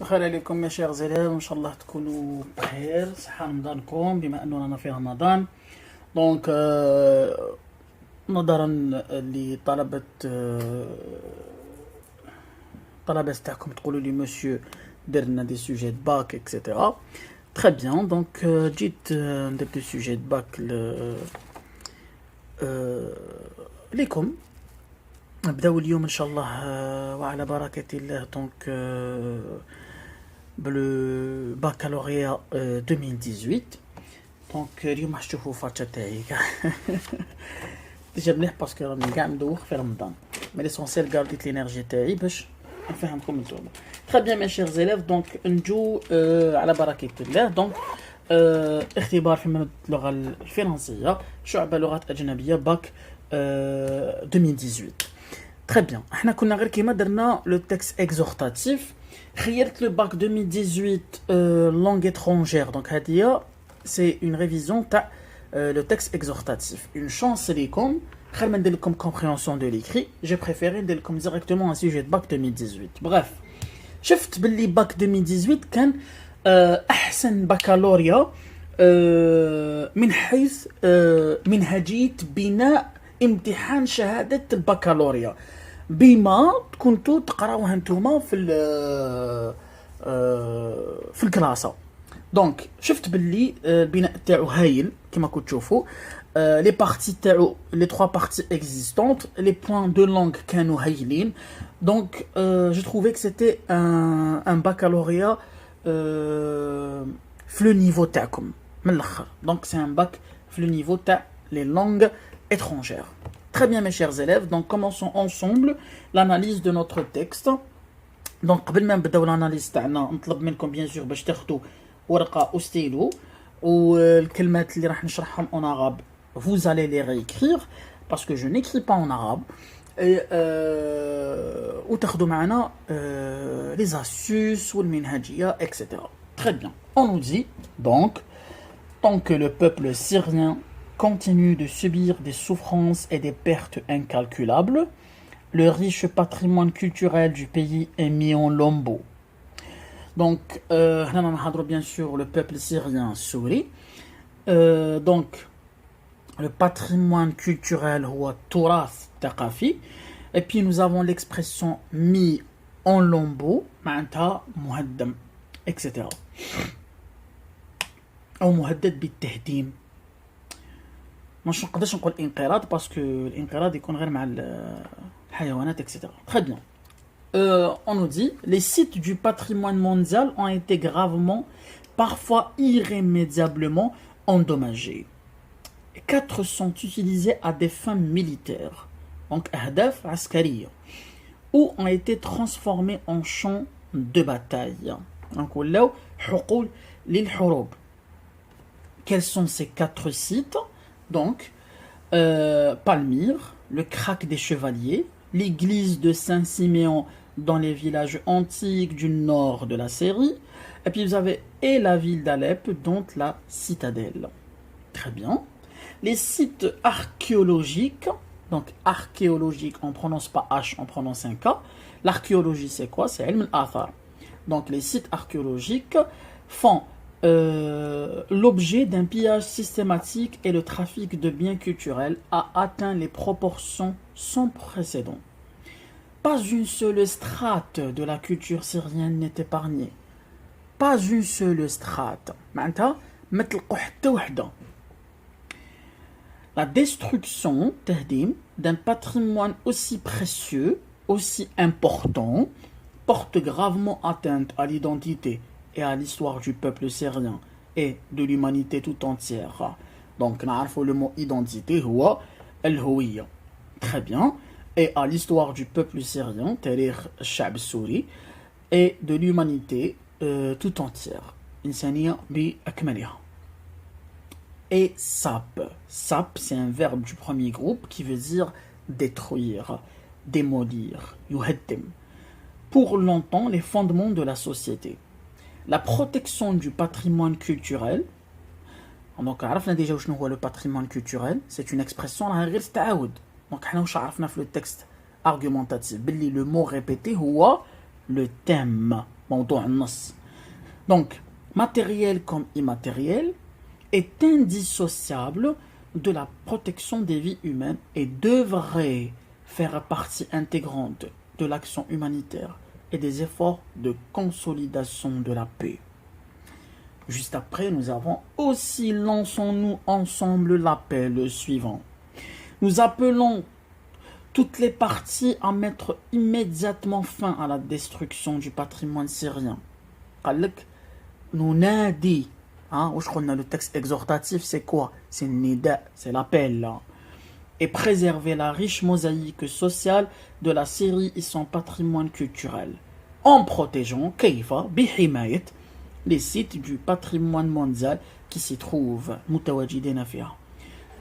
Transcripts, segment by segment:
خير عليكم يا شيخ زلال، وان شاء الله تكونوا بخير. صحة رمضانكم بما اننا في رمضان. دونك نظرا لطلبة طلبة تاعكم تقولوا لي مسيو درنا دي سوجي دو باك اكسيتيرا. تري بيان. دونك جيت ندير دي سوجي دو باك ليكم. نبداو اليوم ان شاء الله وعلى بركة الله. دونك بلو بكالوريا 2018. دونك اليوم راح تشوفوا فاتشة تاعي ديجا مليح باسكو راني كاع مدوخ في رمضان، مي ليسونسيال غارديت لينيرجي تاعي باش نفهمكم نتوما. تري بيان مي شير زيليف. دونك نجو على بركة الله. دونك اختبار في مادة اللغة الفرنسية، شعبة لغات أجنبية، باك 2018. تري بيان. احنا كنا غير كيما درنا لو تكست اكزورتاتيف. خيرت لو باك 2018 لونغ étrangère. دونك هادية سي اون ريفيزيون تاع لو تكست اكزورتاتيف. اون شانس ليكم، خير ما ندير لكم كومبريهنسيون دو ليكري، جي بريفيري ندير لكم ديريكتومون ان سوجي دو باك 2018. بغاف، شفت باللي باك 2018 كان احسن بكالوريا من حيث منهجية بناء امتحان شهادة البكالوريا بما كنتو تقراوها نتوما في الكلاسة. دونك شفت باللي البناء تاعو هايل كما كنتو تشوفوا. لي بارتي تاعو لي 3 بارتي اكزيستونت، لي بوين دو لونغ كانوا هايلين. دونك جو تروفي كو سيتي ان بكالوريا في لو نيفو تاعكم من الاخر. دونك سي ان باك في لو نيفو تاع لي لونغ étrangères. Très bien mes chers élèves, donc commençons ensemble l'analyse de notre texte. Donc قبل ما نبداو l'analyse تاعنا نطلب منكم bien sûr باش تاخذوا ورقة وستيلو، والكلمات اللي راح نشرحهم en arabe vous allez les réécrire parce que je n'écris pas en arabe. Et وتاخذوا معنا les astuces والمنهجية etc. Très bien. On nous dit donc tant que le peuple syrien continue de subir des souffrances et des pertes incalculables, le riche patrimoine culturel du pays est mis en lambeaux. Donc, on bien sûr le peuple syrien sourit. Donc, le patrimoine culturel ou Turath Taqafi. Et puis, nous avons l'expression mis en lambeaux, ma'anta muhaddam, etc. Ou muhaddad بالتهديم. مش نقدرش نقول انقراض باسكو الانقراض يكون غير مع الحيوانات etc. Très bien. On nous dit les sites du patrimoine mondial ont été gravement, parfois irrémédiablement endommagés. 4 sont utilisés à des fins militaires, donc أهداف عسكرية, ou ont été transformés en champs de bataille. Donc ولاو حقول للحروب. Quels sont ces 4 sites? Donc, Palmyre, le Krak des Chevaliers, l'église de Saint-Siméon dans les villages antiques du nord de la Syrie, et puis vous avez et la ville d'Alep, dont la citadelle. Très bien. Les sites archéologiques, donc archéologique, on ne prononce pas H, on prononce un K. L'archéologie, c'est quoi? C'est ilm al-athar. Donc, les sites archéologiques font l'objet d'un pillage systématique et le trafic de biens culturels a atteint les proportions sans précédent. Pas une seule strate de la culture syrienne n'est épargnée. Pas une seule strate. La destruction d'un patrimoine aussi précieux, aussi important, porte gravement atteinte à l'identité et à l'histoire du peuple syrien et de l'humanité tout entière. Donc, le mot identité, هو الهوية. Très bien. Et à l'histoire du peuple syrien, تاريخ الشعب السوري, et de l'humanité tout entière. إنسانية بأكملها. Et sap. Sap, c'est un verbe du premier groupe qui veut dire détruire, démolir, يهدم. Pour longtemps, les fondements de la société. La protection du patrimoine culturel. Donc, عرفنا déjà شنو هو le patrimoine culturel. C'est une expression راها غير تتعاود. Donc, حنا واش عرفنا في le texte argumentatif باللي le mot répété هو le thème. موضوع النص. Donc, matériel comme immatériel est indissociable de la protection des vies humaines et devrait faire partie intégrante de l'action humanitaire et des efforts de consolidation de la paix. Juste après, nous avons aussi lançons-nous ensemble l'appel suivant. Nous appelons toutes les parties à mettre immédiatement fin à la destruction du patrimoine syrien. Nous nadi. Le texte exhortatif, c'est quoi? C'est le nida, c'est l'appel. Là. Et préserver la riche mosaïque sociale de la Syrie et son patrimoine culturel. En protégeant, kayfa, bihimayet, les sites du patrimoine mondial qui s'y trouvent, mutawajidina fiha.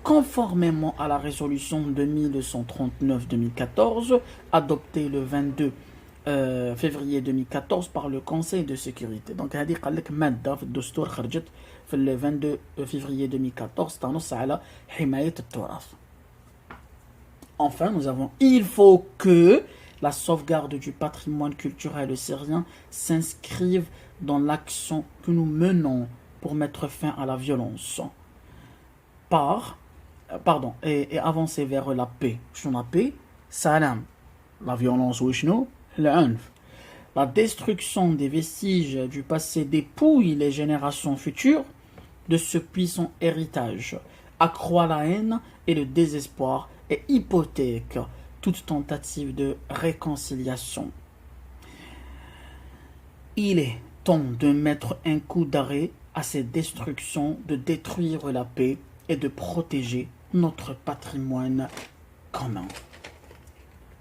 Conformément à la résolution 2139-2014, adoptée le 22 février 2014 par le Conseil de sécurité. Donc, هذه قال لك مادة في الدستور خرجت في le 22 février 2014 تنص على حماية التراث. Enfin, nous avons il faut que la sauvegarde du patrimoine culturel syrien s'inscrive dans l'action que nous menons pour mettre fin à la violence. Et avancer vers la paix. La paix, salam. La violence, wishno, l'anf. La destruction des vestiges du passé dépouille les générations futures de ce puissant héritage, accroît la haine et le désespoir et hypothèque toute tentative de réconciliation. Il est temps de mettre un coup d'arrêt à ces destructions, de détruire la paix et de protéger notre patrimoine commun.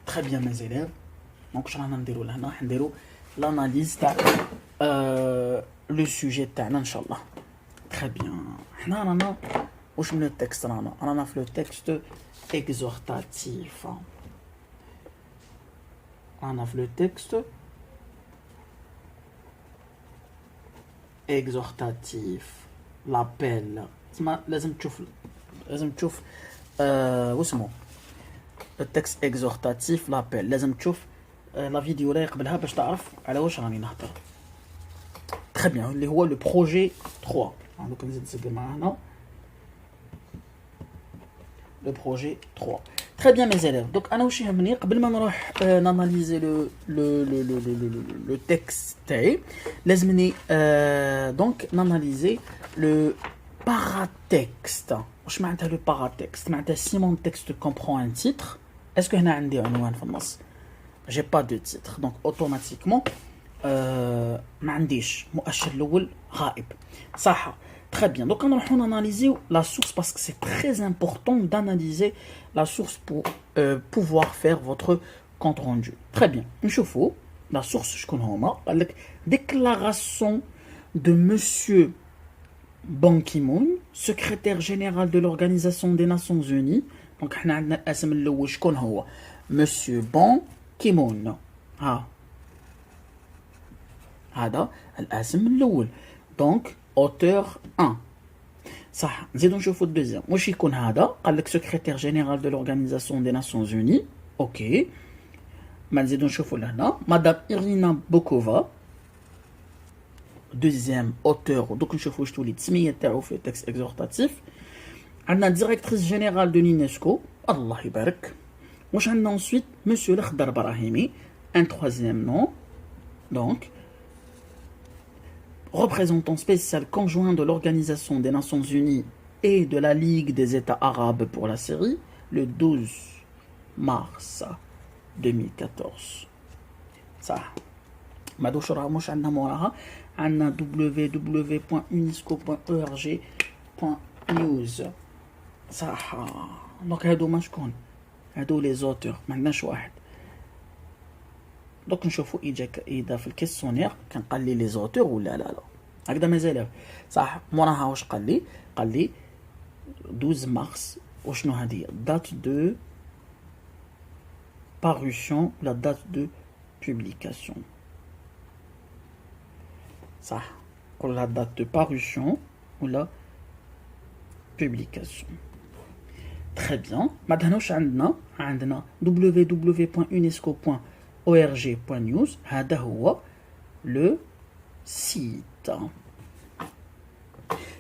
Très bien mes élèves. Donc je vais l'analyse le sujet تاعنا ان شاء الله. Très bien. حنا رانا واش من التكست رانا في le texte exhortatif. رانا في le texte exhortatif. L'appel. لازم تشوف واسمه التكست اكزورتاتيف لابيل. لازم تشوف لا فيديو اللي قبلها باش تعرف على واش راني نهضر. تري بيان اللي هو لو بروجي 3. دونك نزيد نسجل معاه هنا لو بروجي 3. تري بيان مي زيليف. دونك انا واش يهمني قبل ما نروح ناناليزي لو تكست تاعي لازمني دونك ناناليزي لو paratexte. واش معناتها لو paratexte؟ معناتها si mon texte comprend un titre, est-ce que هنا عندي عنوان في النص؟ j'ai pas de titre, donc automatiquement ما عنديش مؤشر الاول غائب. صح. Très bien. Donc, on va analyser la source parce que c'est très important d'analyser la source pour pouvoir faire votre compte rendu. Très bien. نشوفوا la source شكون هما. قال لك déclaration de monsieur Ban Ki-moon, secrétaire général de l'Organisation des Nations Unies. Donc, on a الاسم الاول شكون هو monsieur Ban Ki-moon. هذا الاسم الاول. Donc auteur 1. صح. نزيدو نشوفو الدوزيام. واش يكون هذا؟ قال لك secrétaire général de l'Organisation des Nations Unies. اوكي. ما نزيدو نشوفو لهنا مدام إيرينا بوكوفا. deuxième auteur. Donc نشوفو واش تولي التسميه تاعو في التكست اكزورتاتيف. عندنا directrice générale de l'UNESCO. الله يبارك. واش عندنا ensuite monsieur الخضر براهيمي. un troisième nom. Donc représentant spécial conjoint de l'Organisation des Nations Unies et de la Ligue des États arabes pour la Syrie, le 12 mars 2014. Ça. مادوش راه مش عندنا موراها عندنا www.unesco.org.news. صح. دونك هادو شكون؟ هادو لي زوتور، ما عندناش واحد. دوك نشوفوا اذا في الكيسيونير كان قال لي لي زوتور ولا لا. هكذا مازال صح. موراها واش قال لي 12 مارس. وشنو هذه date de parution, la date de publication. صح. pour la date de parution ou la publication. Très bien. maintenant عندنا www.unesco.org.news. هذا هو le site.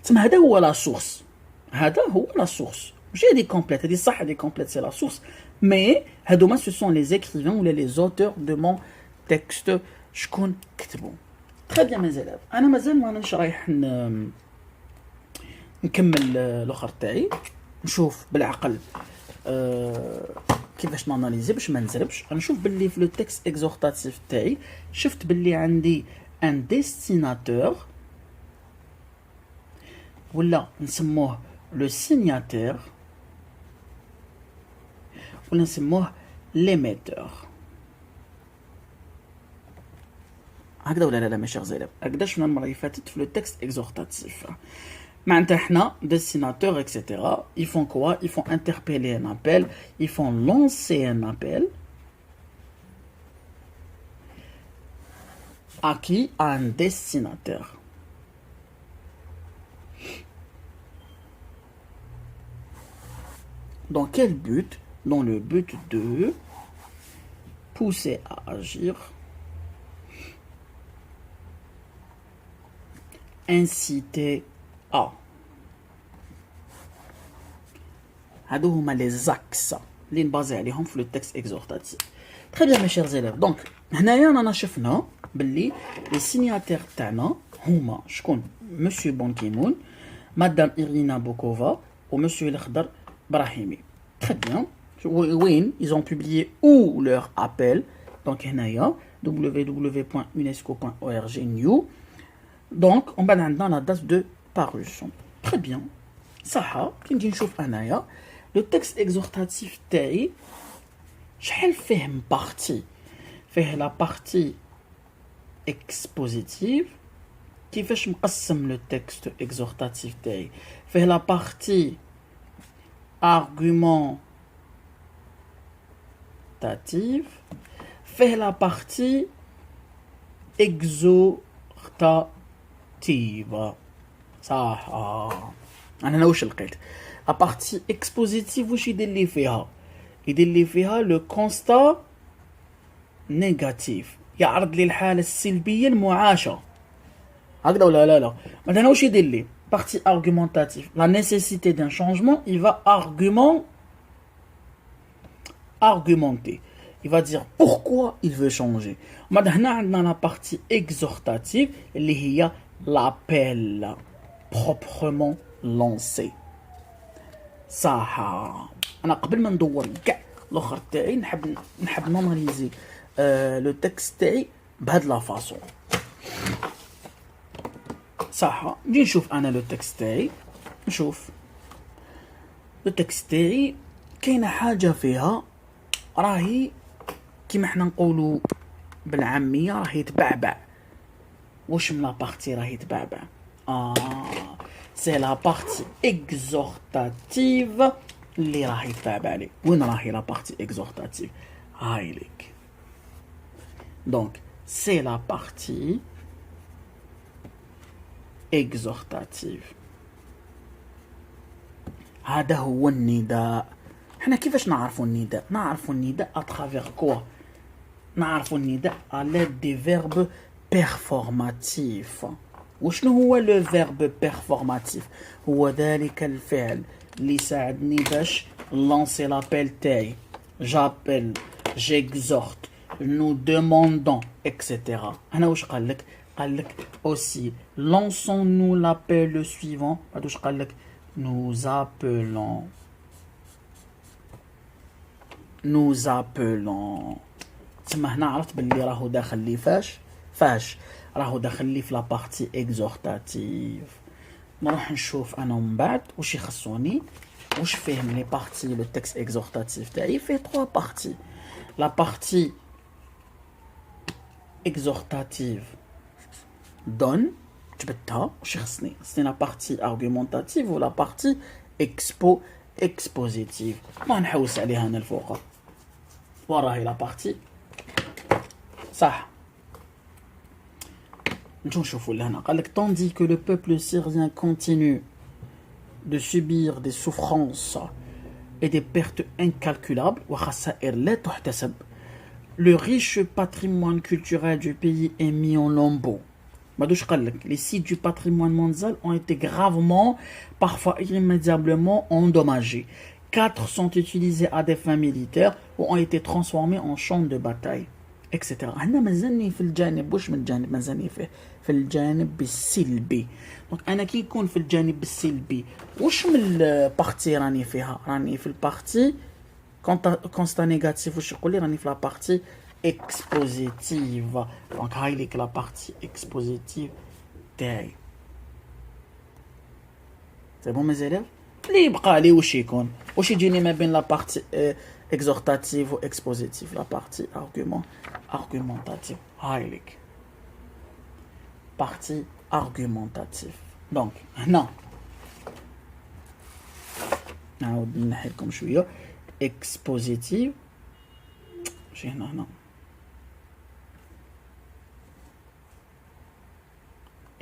تسمى هذا هو لا سورس. هذا هو لا سورس. ماشي هادي كومبليت، هادي صح هادي كومبليت سي لا سورس، مي هادوما سو سون لي زيكريفان ولا لي زوتور دو مون تكست شكون كتبوا. تري بيان مي زيلاف، انا مازال مانيش رايح نكمل الاخر تاعي، نشوف بالعقل كيفاش ناناليزي باش ما نزربش. غنشوف باللي في لو تكست اكزورتاتيف تاعي شفت باللي عندي ان ديستيناتور ولا نسموه لو سينياتور ولا نسموه ليميتور. هكذا ولا لا ماشي غزاله؟ هكذا شفنا المره اللي فاتت في لو تكست اكزورتاتيف. معناتها حنا ديستيناتور اكسيتيرا ils font quoi? Ils font interpeller un appel, ils font lancer un appel à qui? À un destinateur. Dans quel but? Dans le but de pousser à agir, inciter à. هادو هما لي زاكس اللي نبازي عليهم في لو تكست اكزورتاتيف. تري بيان مي شيرز إليف. دونك هنايا رانا شفنا باللي لي سينياتير تاعنا هما شكون؟ مسيو بون كيمون، مدام إيرينا بوكوفا ومسيو الخضر براهيمي. تري بيان. وين ils ont publié où leur appel؟ دونك هنايا www.unesco.org new. دونك ومن بعد عندنا لا دات دو باروسيون. تري بيان صح. كي نجي نشوف انايا لو تكست اكزورتاتيف تاعي شحال فيه بارتي؟ فيه لا بارتي اكسبوزيتيف. كيفاش مقسم لو تكست اكزورتاتيف تاعي؟ فيه لا بارتي argumentative، فيه لا بارتي اكزورتاتيف. صح. انا واش لقيت؟ لا بارتي اكسبوزيتيف واش يدير لي فيها؟ يدير لي فيها لو كونستا نيجاتيف، يعرض لي الحاله السلبيه المعاشه. هكذا ولا لا؟ مثلا واش يدير لي؟ partie argumentative, la nécessité d'un changement, il va argumenter. Il va dire pourquoi il veut changer. Maintenant, on a la partie exhortative, اللي هي l'appel proprement lancé. صح. انا قبل ما ندور كاع الاخر تاعي نحب ناناليزي لو تكست تاعي بهاد لا فاصون. صح. نجي نشوف انا لو تكست تاعي، نشوف لو تكست تاعي كاينه حاجه فيها راهي كيما حنا نقولوا بالعاميه راهي تبعبع. واش من لا بارتي راهي تبعبع؟ سي لا بارتي اكزورتاتيف اللي راهي تبعبع لي. وين راهي لا بارتي اكزورتاتيف؟ هاي ليك. دونك سي لا بارتي اكزورتاتيف. هذا هو النداء. حنا كيفاش نعرفوا النداء؟ نعرفوا النداء اترافيغ كوا؟ نعرفوا النداء على دي فيرب بيرفورماتيف. وشنو هو لو فيرب بيرفورماتيف؟ هو ذلك الفعل اللي يساعدني باش لانسي لابيل تاعي. جابيل، جيكزورت، نو دوموندون اكسيتيرا. هنا واش قال لك؟ قال لك aussi lançons-nous l'appel suivant. واش قال لك؟ nous appelons. تسمى هنا عرفت باللي راهو داخل لي فاش راهو داخل لي في لا بارتي اكزورتاتيف. نروح نشوف انا من بعد واش يخصوني، واش فيه من لي بارتي لو تكست اكزورتاتيف تاعي. فيه 3 بارتي. لا بارتي اكزورتاتيف دون جبتها. واش خصني لا بارتي argumentative ولا بارتي اكسبوزيتيف. ما نحوس عليها انا الفوق. وراهي لا بارتي صح. نشوفوا لهنا قال لك tandis que le peuple syrien continue de subir des souffrances et des pertes incalculables وخسائر لا تحتسب le riche patrimoine culturel du pays est mis en lambeaux. Les sites du patrimoine mondial ont été gravement, parfois irrémédiablement endommagés. 4 sont utilisés à des fins militaires ou ont été transformés en champs de bataille, etc. هنا مازالني في الجانب واش من الجانب مازالني في الجانب السلبي. دونك انا كي نكون في الجانب السلبي واش من البارتي راني فيها؟ راني في البارتي كونستا نيجاتيف. واش يقول لي؟ راني في لا بارتي اكسبوزيتيف. دونك هاي ليك لا بارتي اكسبوزيتيف تاعي. سي بون مزيان. اللي يبقى لي واش يكون؟ واش يجيني ما بين لا بارتي exhortative ou expositive, la partie argumentative. Heilig. Partie argumentative. Donc, non. نعاود نحي لكم شوية. Expositive. شي هنا.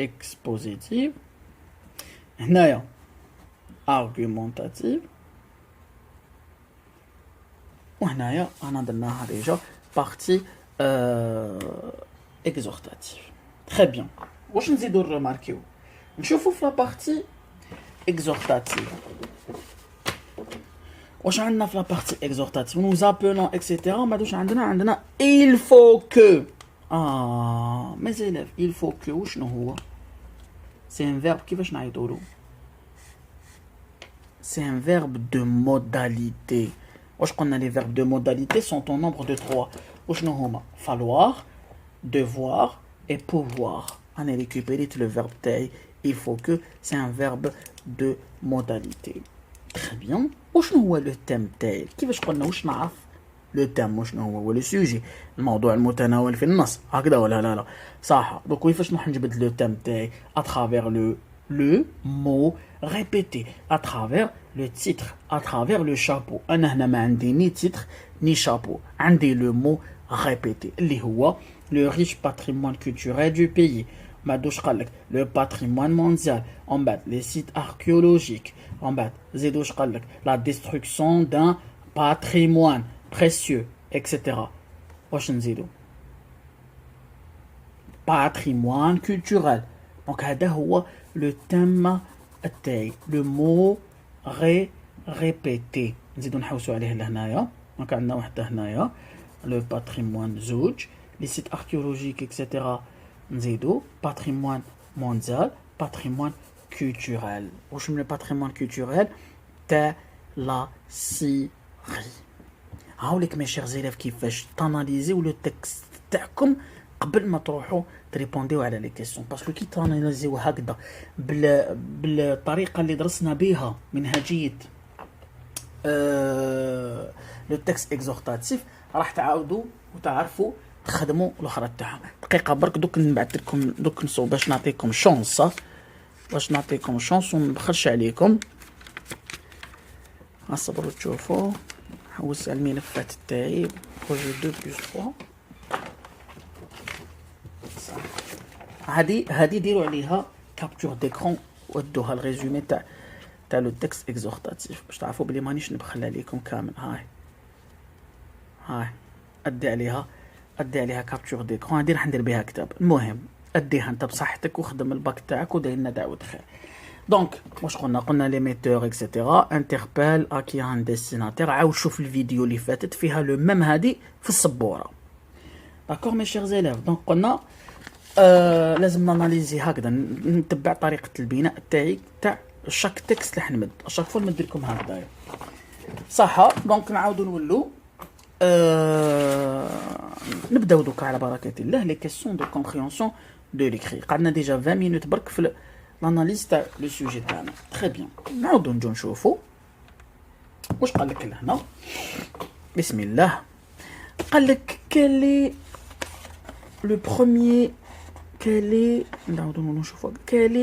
Expositive. هنايا argumentative. وهنايا انا درناها ديجا بارتي اكزورتاتيف. تري بيان. واش نزيدو نرماركيو؟ نشوفو في لا بارتي اكزورتاتيف واش عندنا في لا بارتي اكزورتاتيف. نو زابلون اكسيتيرا. ما دوش عندنا il faut que. mes élèves, il faut que وشنو هو؟ سي ان فيرب. كيفاش نعيطولو؟ سي ان فيرب دو موداليتي. Wesh قلنا les verbes de modalité sont au nombre de 3. Wesh هما falloir, devoir et pouvoir. On a récupéré le verbe taille. Il faut que c'est un verbe de modalité. Très bien. Wesh هو le thème taille. كيفاش قلنا واش نعرف le thème واش هو le sujet. الموضوع المتناول في النص. هكذا ولا لا؟ صح. Donc كيفاش نروح نجبد le thème taille à travers le mot répété, à travers le titre, à travers le chapeau. أنا هنا ما عندي ni titre ni chapeau. عندي le mot répété اللي هو le riche patrimoine culturel du pays. ما دوش قالك le patrimoine mondial. En bas les sites archéologiques. En bas زيدوش قالك la destruction d'un patrimoine précieux, etc. واش نزيدو؟ patrimoine culturel. Donc هذا هو le thème التاعي. le mot répété. نزيدو نحوسو عليه لهنايا. دونك عندنا وحده هنايا le patrimoine زوج. les sites archéologiques etc. نزيدو patrimoine mondial, patrimoine culturel. واش من patrimoine culturel تاع لا سيري. هاوليك مي شير زيليف كيفاش تاناليزيو لو تكست تاعكم قبل ما تروحوا تريبونديو على لي كيسيون. باسكو كي تاناليزيو هكذا بالطريقه اللي درسنا بها منهجيه لو تكست اكزورتاتيف راح تعاودوا وتعرفوا تخدموا الاخرى تاعهم. دقيقه برك دوك نبعث لكم دوك نصوب باش نعطيكم شونس وما نبخلش عليكم. اصبروا تشوفوا. حوس على الملفات تاعي بروجي 2+3. هادي ديروا عليها كابتور ديكرون ودوها الريزومي تاع لو تكست اكزورتاتيف باش تعرفوا بلي مانيش نبخل عليكم كامل. هاي ادي عليها كابتور ديكرون. هادي راح ندير بها كتاب. المهم اديها انت بصحتك وخدم الباك تاعك ودير لنا دعوه خير. دونك واش قلنا ليميتور اكسيتيرا انتربيل اكي ان ديستيناتير. عاود شوف الفيديو اللي فاتت فيها لو ميم هادي في السبوره. داكور مي شير زيليف. دونك قلنا لازم ناناليزي هكذا نتبع طريقه البناء تاعي تاع شاك تكست اللي حنمد. شاك فوا نمد لكم هكذايا صح. دونك نعاودو نولو نبداو دوكا على بركه الله لي كيسيون دو كومبريهنسيون دو ليكري. قعدنا ديجا 20 مينوت برك في l'analyse تاع لو سوجي تاعنا. تري بيان. نعاودو نجو نشوفو واش قال لك لهنا. بسم الله. قال لك quel est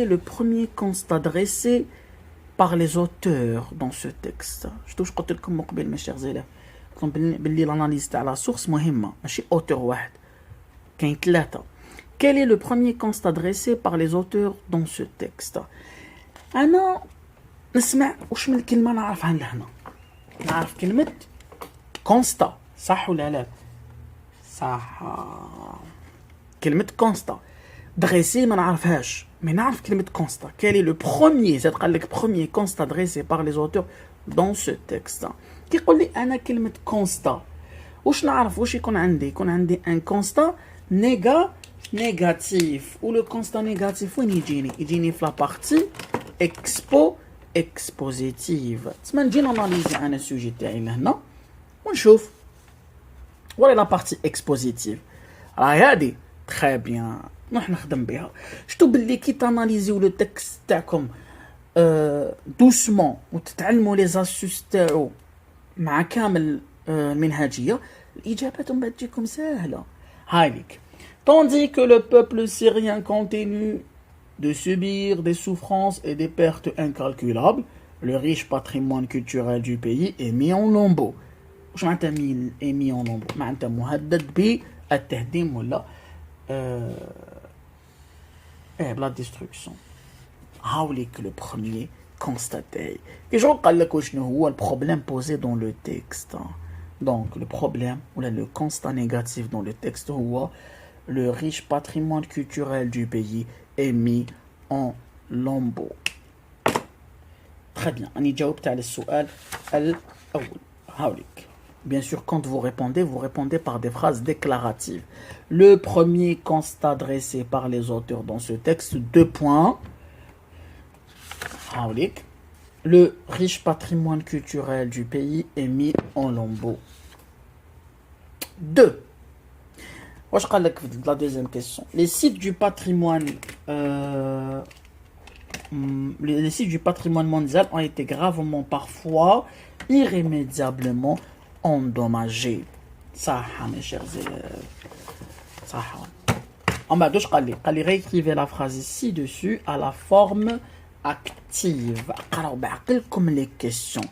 le premier constat dressé par les auteurs dans ce texte. واش قلت لكم من قبل mes chers élèves باللي l'analyse تاع la source مهمه ماشي auteur واحد كاين 3. Quel est le premier constat dressé par les auteurs dans ce texte? أنا نسمع واش من الكلمة نعرفها لهنا. نعرف كلمة constat صح ولا لا؟ صح. كلمة constat dressé ما نعرفهاش mais نعرف كلمة constat. Quel est le premier زاد قال لك premier constat dressé par les auteurs dans ce texte. كي يقول لي أنا كلمة constat واش نعرف واش يكون عندي un constat négatif ou le constat négatif وين يجيني في la partie expositive. تسمى نجي ناناليزي أنا السوجي تاعي لهنا ونشوف ولا la partie expositive. راهي هادي très bien نروح نخدم بها. شتو باللي كي تاناليزيو لو تكست تاعكم دوسمون وتتعلموا لي زاسوس تاعو مع كامل المنهجيه الاجابات من بعد تجيكم سهله. هايليك. Tandis que le peuple syrien continue de subir des souffrances et des pertes incalculables, le riche patrimoine culturel du pays est mis en lambeaux. واش معناتها mis en lambeaux؟ معناتها مهدد بالتهديم ولا بلا ديستركسيون. هاوليك لو بروميير كونستاتي كي جو قال لك شنو هو البروبليم بوزي دون لو تيكست. دونك لو بروبليم ولا لو كونستا نيجاتيف دون لو تيكست هو le riche patrimoine culturel du pays est mis en lambeaux. Très bien. أنا جاوبت على السؤال الأول. هاوليك. Bien sûr, quand vous répondez par des phrases déclaratives. Le premier constat dressé par les auteurs dans ce texte, 2 points. هاوليك. Le riche patrimoine culturel du pays est mis en lambeaux. 2. واش قال لك في la deuxième question. Les sites du patrimoine mondial ont été gravement parfois irrémédiablement endommagés. صح mes chers élèves. صح. En bas واش قال لي réécrivez la phrase ci-dessus à la forme active. قراو بعقلكم les questions.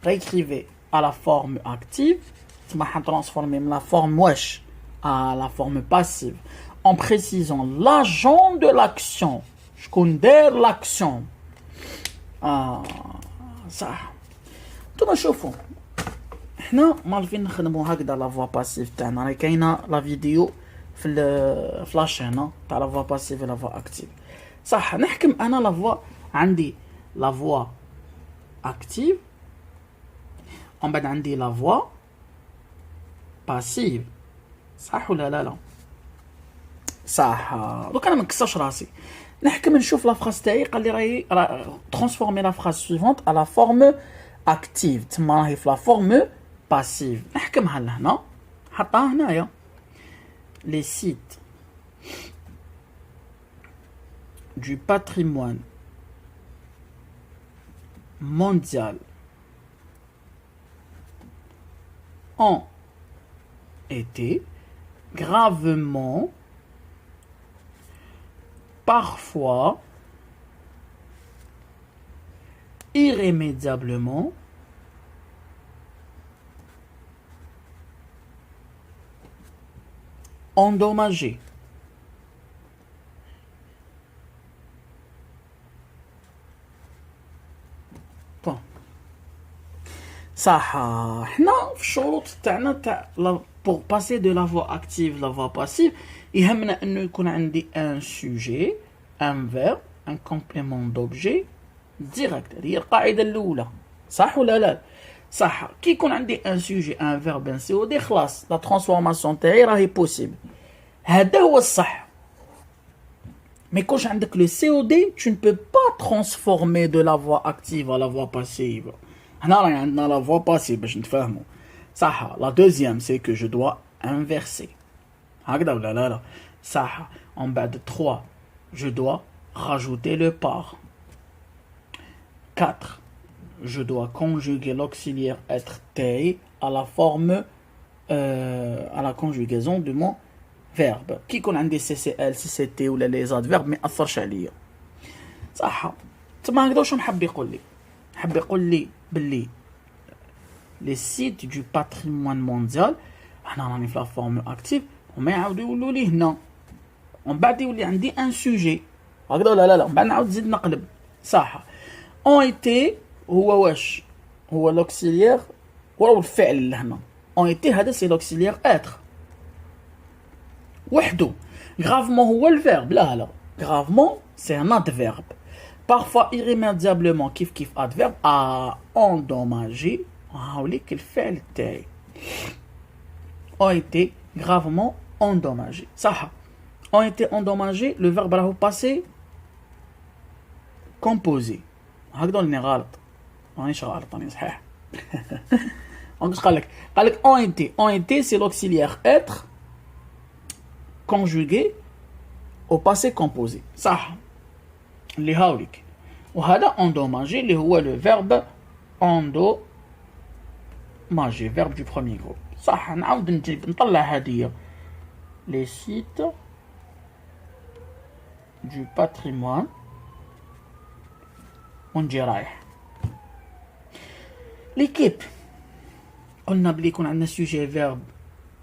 Réécrivez à la forme active. تما حنترانسفورمي من la forme واش à la forme passive en précisant l'agent de l'action. Je connais l'action. صح. انتوما شوفوا احنا مالفين نخدموا هكذا لا فوا باسيف تاعنا. راهي كاينه لا فيديو في لاشين تاع لا فوا باسيف لا فوا اكتيف. صح. نحكم انا لا فوا عندي لا فوا اكتيف ومن بعد عندي لا فوا باسيف. صح ولا لا؟ صح. دوك انا ما نكسرش راسي نحكم نشوف لا فراس تاعي قال لي راهي ترانسفورمي لا فراس سويفونت على فورم اكتيف. تما راهي في لا فورم باسيف. نحكمها لهنا حطها هنايا. لي سيت du patrimoine mondial ont été gravement, parfois, irrémédiablement, endommagé. Bon. صح. حنا في الشروط تاعنا تاع pour passer de la voix active à la voix passive, يهمنا انه يكون عندي un sujet, un verbe, un complément d'objet direct. هذه القاعده الاولى. صح ولا لا؟ صح. كي يكون عندي un sujet, un verbe, un COD خلاص لا ترانسفورماسيون تاعي راهي بوسيبل. هذا هو الصح. ما يكونش عندك لو COD, tu ne peux pas transformer de la voix active à la voix passive. هنا راهي عندنا la voix passive باش نتفاهموا. صح. La deuxième c'est que je dois inverser. هكذا ولا لا؟ صح. En بعد 3 je dois rajouter le par. 4 je dois conjuguer l'auxiliaire être تاعي à la forme à la conjugaison de mon verbe. كي يكون عندي CCL CCT ولا les adverbes ما يأثرش عليا. صح. تما هكذا واش حاب يقول لي؟ حاب يقول لي باللي les sites du patrimoine mondial احنا راني في لا فورم اكتيف وما يعاودوا يقولوا لي هنا ومن بعد يولي عندي ان سوجي هكذا ولا لا؟ ومن بعد نعاود نزيد نقلب. صح. اون ايتي هو واش هو لوكسيليير هو الفعل لهنا. اون ايتي هذا سي لوكسيليير اتر. وحده. Gravement هو le verbe. لا لا. Gravement c'est un adverbe. Parfois irrémédiablement كيف adverbe a endommagé. هاوليك الفعل تاعي. Ont été gravement endommagés. صح. Ont été endommagés. Le verbe راهو passé composé. هكذا اللي غلط. مانيش غلط راني صحيح. Donc قال لك ont été c'est l'auxiliaire être conjugué au passé composé. صح. اللي هاوليك. وهذا endommagé اللي هو le verbe endommager verbe du premier groupe. صح. نعاود نطلع هذه les sites du patrimoine ونجي رايح. ليكيب قلنا بلي يكون عندنا sujet verbe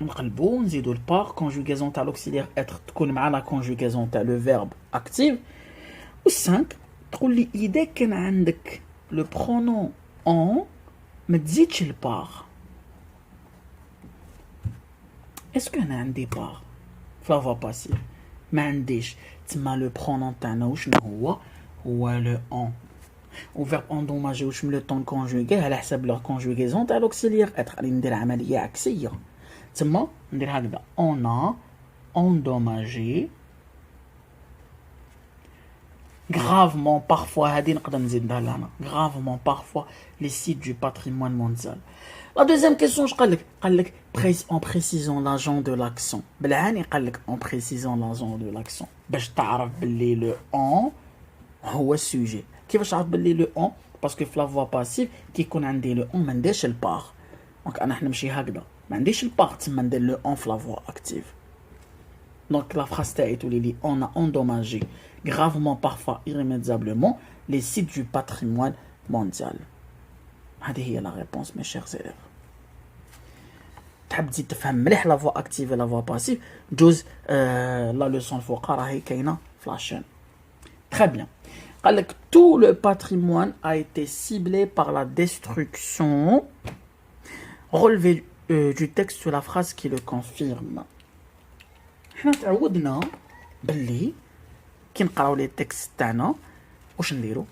نقلبو نزيدو البار conjugaison تاع l'auxiliaire être تكون مع لا conjugaison تاع le verbe active. و5 تقول لي إذا كان عندك le pronom en ما تزيدش البار. اسكو انا عندي بار فلافا باسيف؟ ما عنديش. تما لو برونون تاعنا وشنو هو لو اون. و فيرب اندوماجي واش من لو طون كونجوغي على حساب لو كونجوغيزون تاع لوكسيليير اتر. غادي ندير عمليه عكسيه. تما ندير هكذا اون ا اندوماجي gravement parfois. هذه نقدر نزيدها لهنا gravement parfois les sites du patrimoine mondial. La deuxième question je قال لك en précisant l'agent de l'accent. بالعاني قال لك en précisant l'agent de l'accent باش تعرف باللي لو en هو السوجي. كيفاش تعرف باللي لو en؟ باسكو في لا فوا باسيف كي يكون عندي لو en ما نديرش البار. دونك انا حنمشي هكذا ما عنديش البار تما ندير لو en في لا فوا اكتيف. دونك لا فراس تاعي تولي لي on a endommagé gravement parfois irrémédiablement les sites du patrimoine mondial. هذه هي لا ريبونس مي شيرز élèves. تحب تزيد تفهم مليح لا فوا اكتيف لا فوا باسيف جوز لا لوسون الفوقا راهي كاينه في لاشين. Très bien. قال لك tout le patrimoine a été ciblé par la destruction. Relevé du texte sur la phrase qui le confirme. حنا تعودنا باللي كي نقراو لي التكست تاعنا واش نديرو؟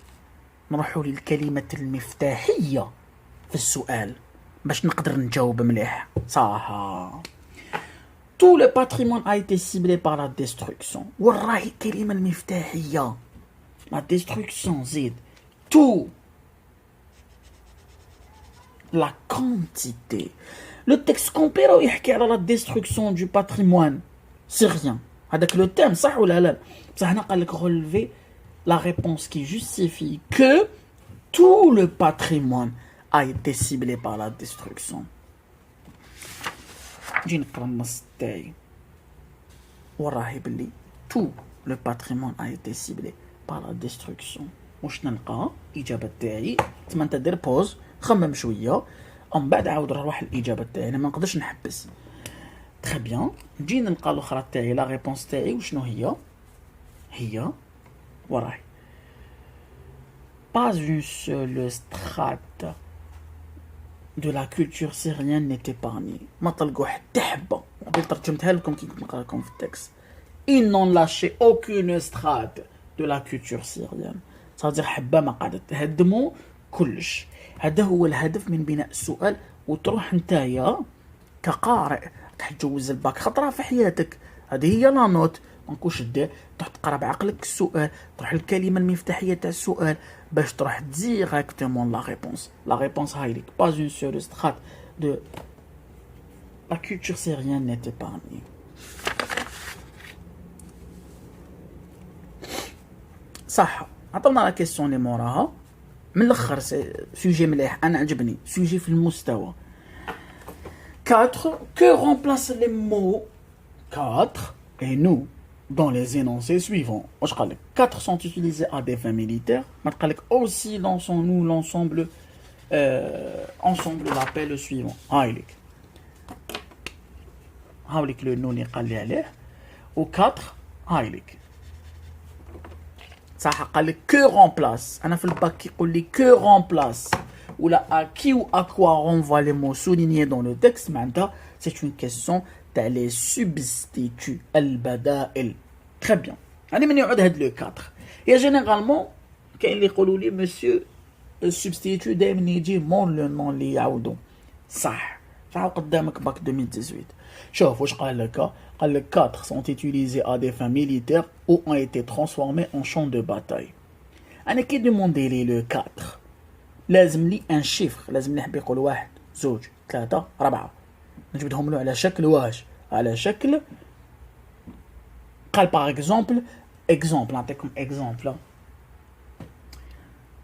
نروحو للكلمة المفتاحية في السؤال باش نقدر نجاوب مليح. صح. Tout le patrimoine a été ciblé par la destruction. وراهي الكلمة المفتاحية la destruction. زيد tout la quantité. Le texte complet راه يحكي على la destruction du patrimoine. C'est rien. هذاك لو تيم صح ولا لا؟ بصح هنا قال لك relever la réponse qui justifie que tout le patrimoine a été ciblé par la destruction. نجي نقرا النص تاعي وراهي بلي tout le patrimoine a été ciblé par la destruction. واش نلقى الاجابه تاعي؟ تما انت دير بوز خمم شويه ومن بعد عاود روح الاجابه تاعي. انا ما نقدرش نحبس. تري بيان. نجي نلقى الاخرى تاعي لا ريبونس تاعي وشنو هي وراهي pas une seule strate de la culture syrienne n'est épargnée. ما طلقوا حتى حبه. قبل ترجمتها لكم كي كنت نقرا لكم في التكست. ils n'ont lâché aucune strate de la culture syrienne. صادر حبه ما قاعده تهدموا كلش. هذا هو الهدف من بناء السؤال. وتروح نتايا كقارئ تحجوز الباك خطره في حياتك. هذه هي لا نوت. مانكوش دير تروح تقرا بعقلك السؤال تروح الكلمه المفتاحيه تاع السؤال باش تروح ديريكتومون لا ريبونس. لا ريبونس هاي ليك pas une seule strate de la culture syrienne n'est épargnée. صح. عطونا لا كيسيون اللي موراها من الاخر سوجي مليح. انا عجبني سوجي في المستوى. 4 que remplacent les mots 4 et nous dans les énoncés suivants. واش قال لك 4 sont utilisés à des fins militaires. ما قال لك aussi lançons-nous l'ensemble ensemble l'appel suivant. هاي لك لو نون قال لي عليه و 4 هاي لك صح. قال لك que remplace. انا في الباك كيقول لي que remplace ولا à qui ou à quoi renvoient les mots soulignés dans le texte. معناتها c'est une question تاع لي سوبستيتو البدائل. تري بيان. يعني من يعود هاد لو 4 يا جينيرالمون كاين اللي يقولوا لي مسيو السوبستيتو دائما يجي مون لو نون اللي يعاودوا. صح قدامك باك 2018. شوف واش قال لك. قال لك 4 sont utilisés à des fins militaires ou ont été transformés en champ de bataille. انا كي دوموندي لي لو 4 لازم لي ان شيفر، لازم لي حبي يقول 1 2 3 4 نجبدهم له على شكل واش، على شكل قال باغ اكزومبل نعطيكم اكزومبل.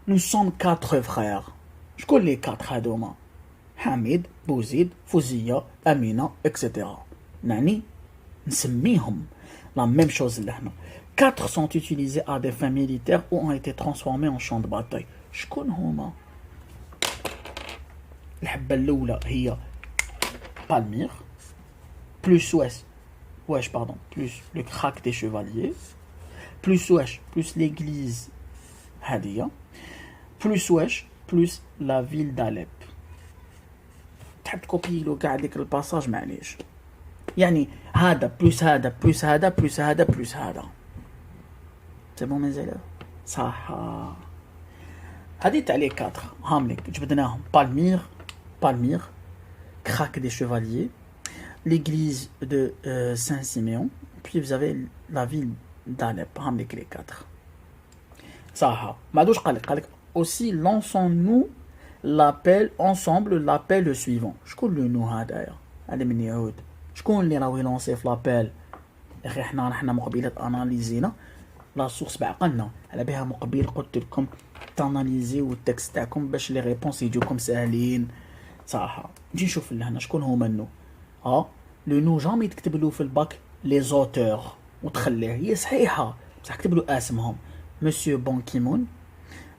nous sommes 4 frères. شكون لي 4 هادوما؟ حميد، بوزيد، فوزية، أمينة اكسيتيرا. يعني نسميهم لا ميم شوز لهنا. 4 sont utilisés à des fins militaires ou ont été transformés en champ de bataille. شكون هما؟ الحبة الأولى هي Palmyre, plus wesh pardon, plus le crack des chevaliers, plus wesh, plus l'église Hadia, plus wesh, plus la ville d'Alep. تحب تكوبي له كاع ديك الباساج معليش. يعني هذا بلوس هذا بلوس هذا بلوس هذا بلوس هذا. سي بون مازال صح. هذه تاع لي 4 هامليك جبدناهم. Palmyre, crack des chevaliers, l'église de Saint-Siméon, puis vous avez la ville d'Alep. هامليك les 4. صح. ما عادوش قالك aussi lançons-nous l'appel ensemble l'appel suivant. شكون لو نو هذايا؟ هذا من يعود. شكون اللي راهو يلونسي في لابيل؟ يا اخي حنا مقبيله اناليزينا لا سورس بعقلنا، على بها مقبل قلت لكم تاناليزيو التكست تاعكم باش لي ريبونس يجوكم ساهلين. صراحه نجي نشوف لهنا شكون هما النو. لو نو جامي تكتب له في الباك لي زوتور وتخليه، هي صحيحه بصح كتب له اسمهم مسيو بون كيمون،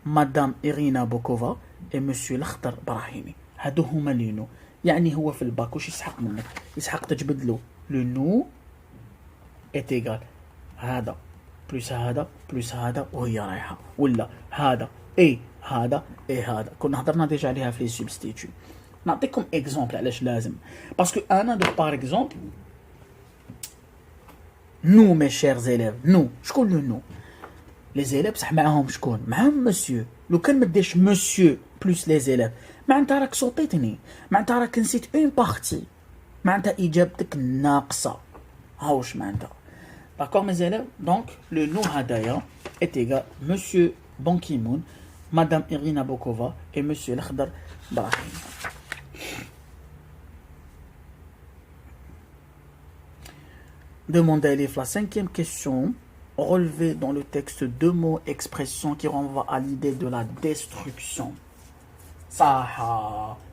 مدام إيرينا بوكوفا، اي مسيو الأخضر براهيمي. هادو هما لي نو. يعني هو في الباك واش يسحق منك؟ يسحق تجبد له لو نو اتيغال هذا بلوس هذا بلوس هذا وهي رايحه، ولا هذا اي هذا اي هذا. كنا هضرنا ديجا عليها في لي سوبستيتو. نعطيكم اكزومبل علاش لازم، باسكو انا دو باغ اكزومبل نو مي شير زيليف. نو شكون لو نو؟ لي زيليف بصح معاهم شكون؟ معاهم مسيو. لو كان ما ديرش مسيو بلوس لي زيليف معناتها راك صوتيتني، معناتها راك نسيت اون بارتي، معناتها اجابتك ناقصه. هاوش معناتها داكور مي زيليف. دونك لو نو هدايا est égal monsieur Ban Ki-moon, madame Irina Bokova et monsieur الأخضر براهيم. Demandez Elif la 5e question. Relever dans le texte 2 mots expressions qui renvoient à l'idée de la destruction. صح.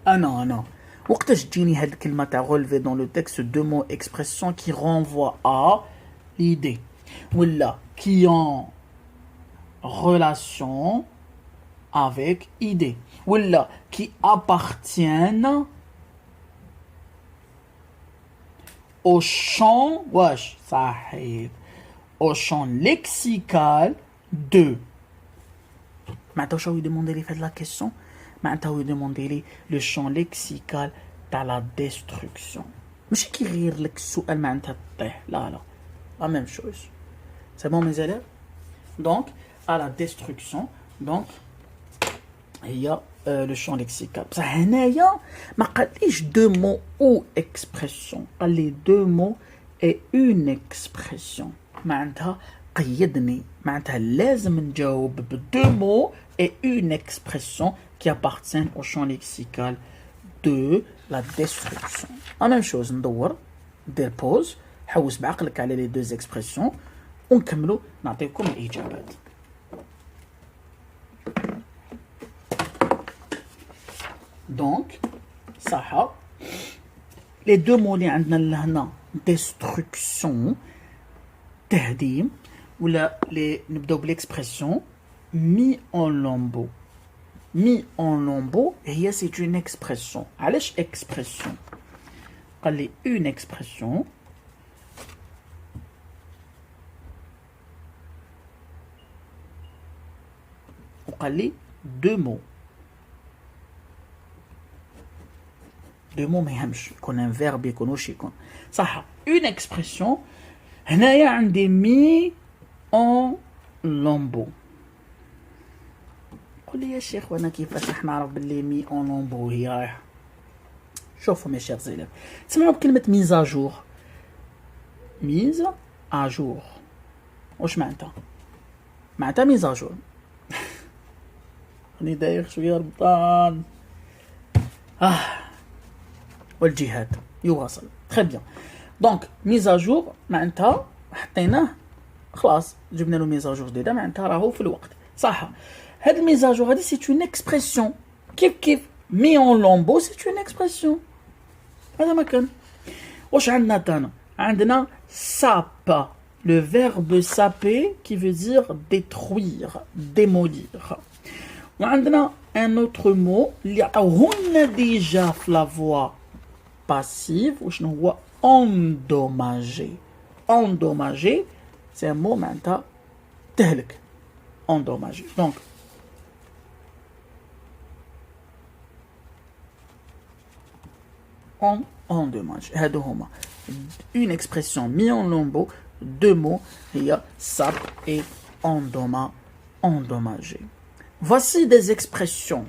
أنا وقتاش تجيني هاد الكلمة تاع relever dans le texte 2 mots expressions qui renvoient à l'idée ولا qui ont relation avec idée ولا qui appartiennent au champ واش صحيح au champ lexical de. معناتها واش هو يدوموندي لي في هاد لا كيسيون؟ معناتها هو يدوموندي لي لو شون ليكسيكال تاع لا ديستركسيون. ماشي كيغير لك السؤال معناتها طيح، لا لا ميم شوز. سي بون ميزالير. دونك à la destruction دونك هي لو شون ليكسيكال. بصح هنايا ما قاليش 2 mots ou expression، قال لي 2 mots et une expression. معناتها قيدني، معناتها لازم نجاوب ب 2 mots et une expression qui appartiennent au champ lexical de la destruction. la même chose ندور ندير بوز، حوس بعقلك على لي 2 expressions ونكملوا نعطيكم الإجابات. دونك صح لي 2 mots اللي عندنا لهنا destruction تهديم، ولا لي نبداو بالاكسبرسيون مي اون لومبو. مي اون لومبو هي سي اون اكسبرسيون. علاش اكسبرسيون؟ قال لي اون اكسبرسيون وقال لي 2 mots. deux mots ما يهمش يكون un verbe يكون واش يكون صح une expression هنايا عندي mis en lambeaux قول لي يا شيخ وانا كيفاش راح نعرف باللي مي اون لومبو هي رايحه شوفوا مي شيخ زيلف تسمعوا بكلمه ميز اجور ميز اجور واش معناتها ميز اجور راني داير شويه رمضان والجهاد يواصل تري بيان دونك ميز اجور معناتها حطيناه خلاص جبنا له ميز اجور جديده معناتها راهو في الوقت صح هاد الميز اجور هادي سي اون اكسبرسيون كيف مي اون لومبو سي اون اكسبرسيون هذا ما كان واش عندنا تانا عندنا ساب le verbe saper qui veut dire détruire démolir وعندنا un autre mot اللي عطاوهولنا ديجا في لا فوا passive وشنو هو endommager endommager c'est un mot معناتها تهلك endommager donc endommage هادو هما une expression mis en lambeaux deux mots هي sap et endommager voici des expressions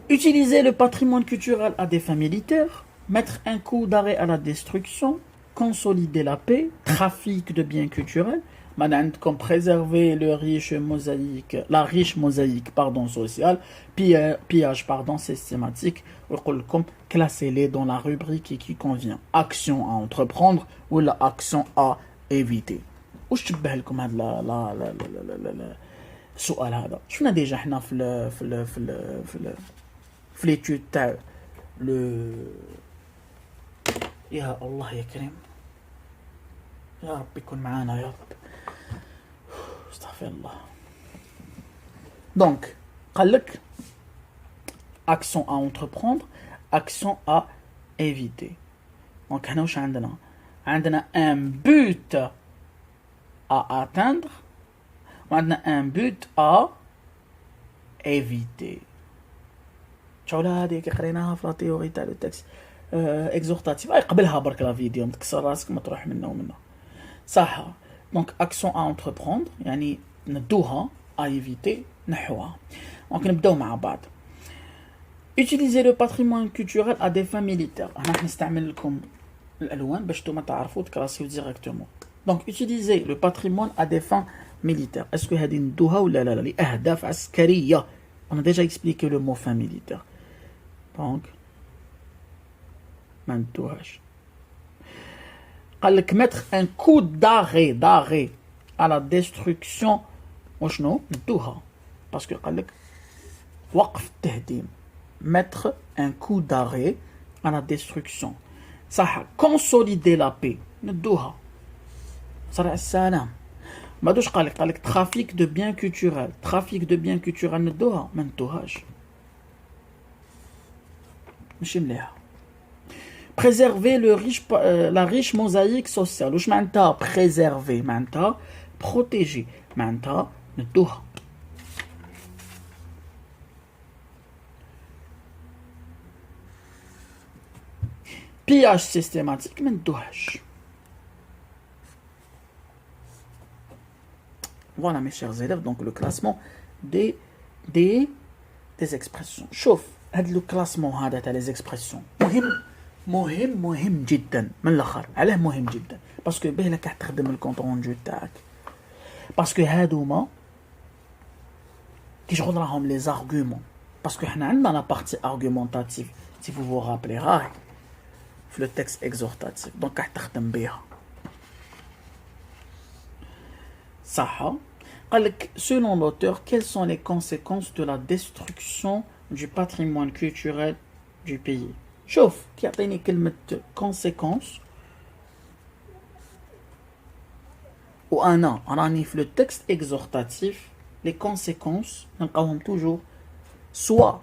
utiliser le patrimoine culturel à des fins militaires mettre un coup d'arrêt à la destruction consolider la paix trafic de biens culturels comme préserver la riche mosaïque sociale, pillage systématique, comme classer-les dans la rubrique qui convient. Action à entreprendre ou l'action à éviter. وش تشبه لكم هذا السؤال هذا؟ شفنا ديجا احنا في l'étude تاع يا الله يا كريم يا رب يكون معانا يا رب Astaghfirullah. Donc, action à entreprendre, action à éviter. Donc, on a un but à atteindre, on a un but à éviter. تشوفوا هذه قريناها في لا تيوري تاع لو تكست اكزورتاتيف قبلها برك لا فيديو تكسر راسك ما تروح منه ومنه صح. Donc, action à entreprendre, يعني ندوها à éviter, نحوها. Donc, نبداو مع بعض. Utiliser le patrimoine culturel à des fins militaires. راح نستعمل لكم الألوان باش نتوما تعرفوا تكراسيو ديريكتومون. Donc, utiliser le patrimoine à des fins militaires. Est-ce que هذه ندوها ولا لا لأهداف عسكرية. On a déjà expliqué le mot fin militaire. Donc, ما ندوهاش. قال لك mettre un coup d'arrêt à la destruction وشنو ندوها باسكو قال لك وقف التهديم mettre un coup d'arrêt à la destruction صح. consolider la paix ندوها صرع السلام ما دوش قال لك trafic de biens culturels ندوها ما ندوهاش ماشي مليحه. préserver la riche mosaïque sociale. وش معناتها préserver معناتها protéger معناتها ندوها. pillage systématique ما ندوهاش. Voilà mes chers élèves donc le classement des expressions. شوف هذا le classement هذا تاع les expressions مهم جدا من الاخر. علاه مهم جدا باسكو به لك تخدم الكونترونجو تاعك باسكو هادوما كي شغل راهم لي زارغومون باسكو حنا عندنا لا بارتي ارغومونتاتيف سي فو رابلي راهي في لو تكست اكزورتاتيف دونك راح تخدم بها صح. قال لك selon l'auteur quelles sont les conséquences de la destruction du patrimoine culturel du pays. شوف كيعطيني كلمة conséquence وأنا راني في لو تكست اكزورتاتيف les conséquences نلقاوهم toujours soit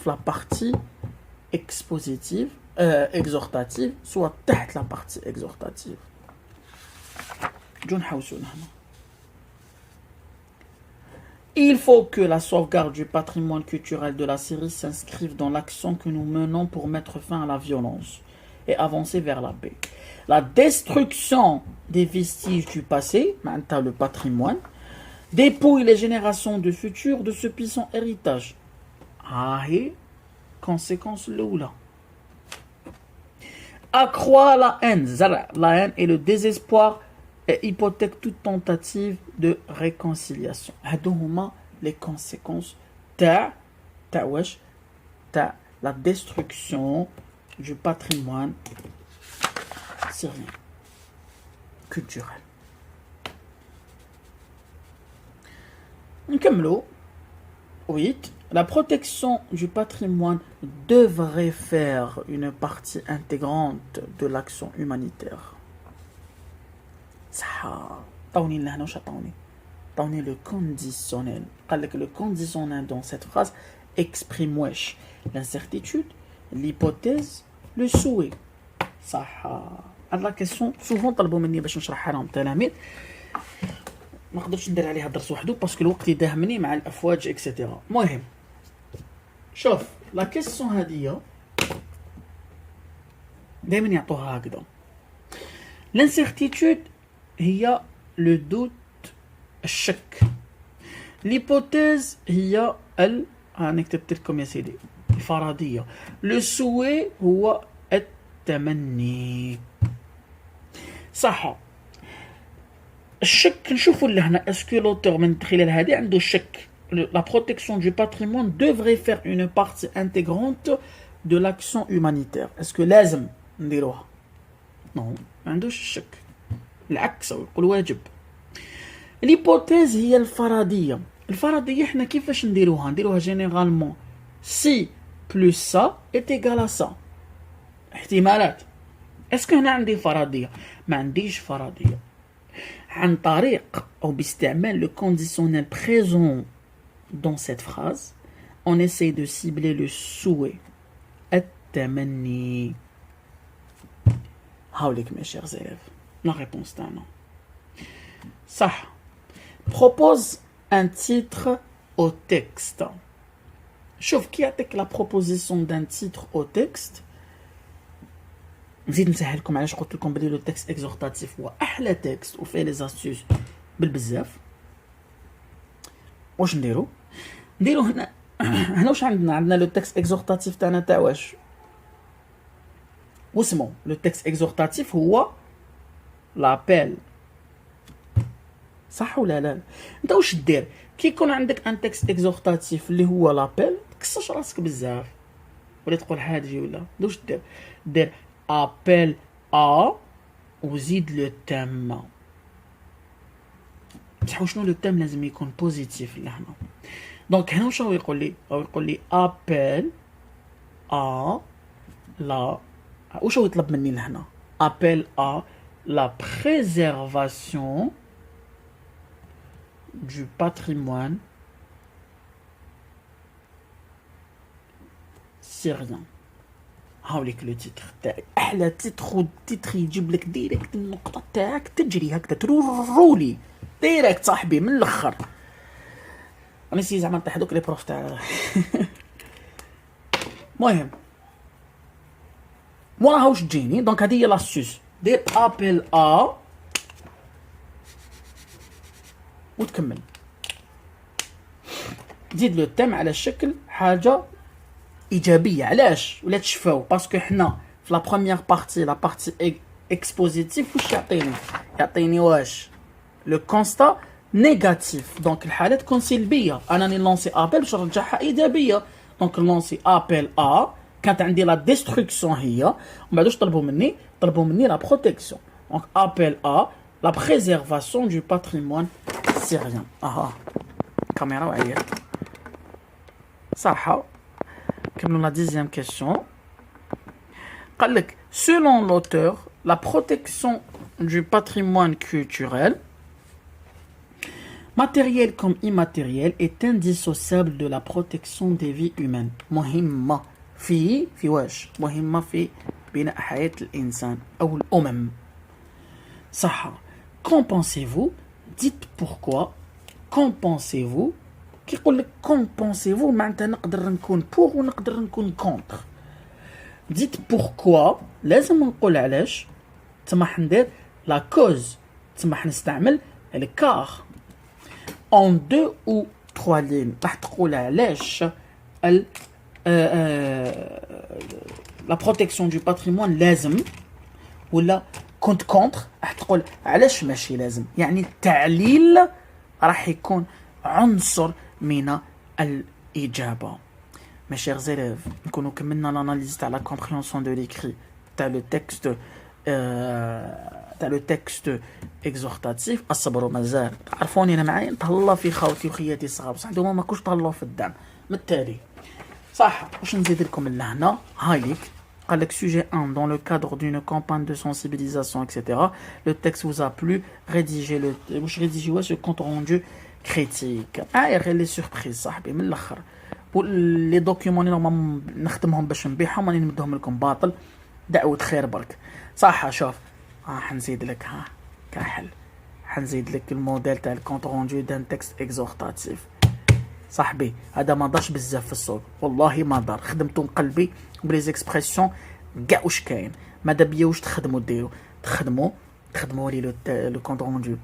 في la partie expositive exhortative soit تحت la partie exhortative. نجو نحوسو هنا. Il faut que la sauvegarde du patrimoine culturel de la Syrie s'inscrive dans l'action que nous menons pour mettre fin à la violence et avancer vers la paix. La destruction des vestiges du passé, maintenant le patrimoine, dépouille les générations du futur de ce puissant héritage. Ah, et conséquence l'oula. Accroît la haine, la haine et le désespoir et hypothèque toute tentative de réconciliation. هادو هما les conséquences تاع la destruction du patrimoine syrien culturel. نكملوا. 8. La protection du patrimoine devrait faire une partie intégrante de l'action humanitaire. صح. طوني لهنا واش عطوني. طوني le conditionnel. قال لك le conditionnel dans cette phrase exprime wesh l'incertitude, l'hypothèse, le souhait. صح. هاد لا كيسيون سوفون طلبوا مني باش نشرحها لهم التلاميذ. ما قدرتش ندير عليها درس وحده باسكو الوقت يداهمني مع الافواج اكسيتيرا. المهم شوف لا كيسيون هاديه دائما يعطوها هكذا. l'incertitude هي لو دوت الشك. l'hypothèse هي انا كتبت لكم يا سيدي الفرضيه. لو سوي هو التمني. صح. الشك نشوفوا لهنا اسكو لوتور من خلال هذه عنده الشك. La protection du patrimoine devrait faire une partie intégrante de l'action humanitaire. Est-ce que لازم نديروها؟ Non, ما عندوش الشك. العكس يقول واجب. الهيبوتيز هي الفرضية. الفرضية احنا كيفاش نديروها؟ نديروها جينيرالمون سي بلس سا est égal à ça. احتمالات. اسكو هنا عندي فرضية؟ ما عنديش فرضية. عن طريق أو باستعمال le conditionnel présent dans cette phrase, on essaie de cibler le souhait. التمني. هاوليك mes chers élèves. La réponse est non. صح. Propose un titre au texte. شوف كي يعطيك la proposition d'un titre au texte. نزيد نسهلكم علاش قلت لكم بلي لو تكست اكزورتاتيف هو احلى تكست وفيه لي زاستيوس بالبزاف. واش نديرو هنا واش عندنا لو تكست اكزورتاتيف تاعنا تاع واش واسمو لو تكست اكزورتاتيف هو لابيل. صح ولا لا؟ انت واش دير كي يكون عندك ان تكست اكزورتاتيف اللي هو لابيل تكسرش راسك بزاف ولا تقول حاجه ولا واش دير appel à وزيد لو تام. بصح شنو لو تام لازم يكون بوزيتيف لهنا. دونك هنا واش هو يقول لي؟ هو يقول لي appel à la واش هو يطلب مني لهنا؟ appel à la préservation du patrimoine syrien. هاوليك لو تيتر تاعي احلى تيتر. والتيتر يجيب لك ديريكت النقطه تاعك تجري هكذا ترولي ديريكت صاحبي من الاخر. انا نسيت زعما نطيح دوك لي بروف تاع المهم موراها واش تجيني. دونك هذه هي لاستيوس. دير ابل ا وتكمل تزيد لو تام على شكل حاجه ايجابيه. علاش ولا تشفاو؟ باسكو حنا في لا بروميير بارتي لا بارتي اكسبوزيتيف واش يعطيني واش لو كونستا نيجاتيف. دونك الحاله تكون سلبيه. انا نلونسي ابل باش نرجعها ايجابيه. دونك نلونسي ابل ا كانت عندي لا ديستركسيون هي ومن بعد واش طلبوا مني لا بروتيكسيون. دونك ابل ا لا بريزيرفاسيون دو باتريمون سيريان. كاميرا وعيات صح. Comme la 10e question, selon l'auteur, la protection du patrimoine culturel, matériel comme immatériel, est indissociable de la protection des vies humaines. مهمة في واش؟ مهمة في بناء حياة الإنسان أو الأمم. صح. Qu'en pensez-vous? Dites pourquoi. Qu'en pensez-vous? كيقول لك كون بونسيفو معناتها نقدر نكون بوغ ونقدر نكون كونتر. ديت بوركوا لازم نقول علاش، تما حندير لا كوز، تما حنستعمل الكار اون دو او تخوا لين. راح تقول علاش لا بروتيكسيون دو باتريمون لازم، ولا كنت كونتر راح تقول علاش ماشي لازم. يعني التعليل راح يكون عنصر من الإجابة. Mes chers élèves, نكونوا كملنا l'analyse تاع la compréhension de l'écrit تاع le texte تاع le texte exhortatif. الصبر مازال، تعرفوني انا معايا نتهلا في خوتي وخياتي الصغار، بصح هذوما ما كوش تهلاو في الدعم. من التالي صح واش نزيد لكم لهنا هايليك. قال لك sujet 1 dans le cadre d'une campagne de sensibilisation etc. Le texte vous a plu, rédigez le واش rédigez واش compte rendu critique. غير لي سوربريز صاحبي من الاخر. ولي دوكيومون اللي نخدمهم باش نبيعهم راني نمدهم لكم باطل، دعوة خير برك. صح شوف حنزيد لك كحل، حنزيد لك الموديل تاع الكونت روندو دان تكست اكزورتاتيف. صاحبي هذا ما دارش بزاف في السوق، والله ما دار، خدمته من قلبي بلي زيكسبرسيون كاع واش كاين. ماذا بيا واش تخدموا ديروا، تخدموا لي لو كونت روندو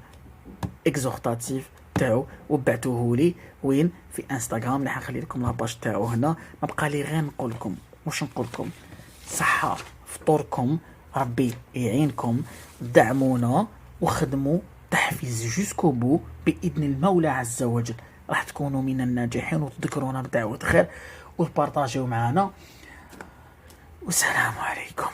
اكزورتاتيف تاعو وبعتوه لي وين في انستغرام. اللي حنخلي لكم لاباج تاعو هنا. ما بقى لي غير نقول لكم واش نقول لكم، صحه فطوركم، ربي يعينكم، دعمونا وخدموا تحفيز جوسكو بو باذن المولى عز وجل. راح تكونوا من الناجحين وتذكرونا بدعوة خير وتبارطاجيو معنا. والسلام عليكم.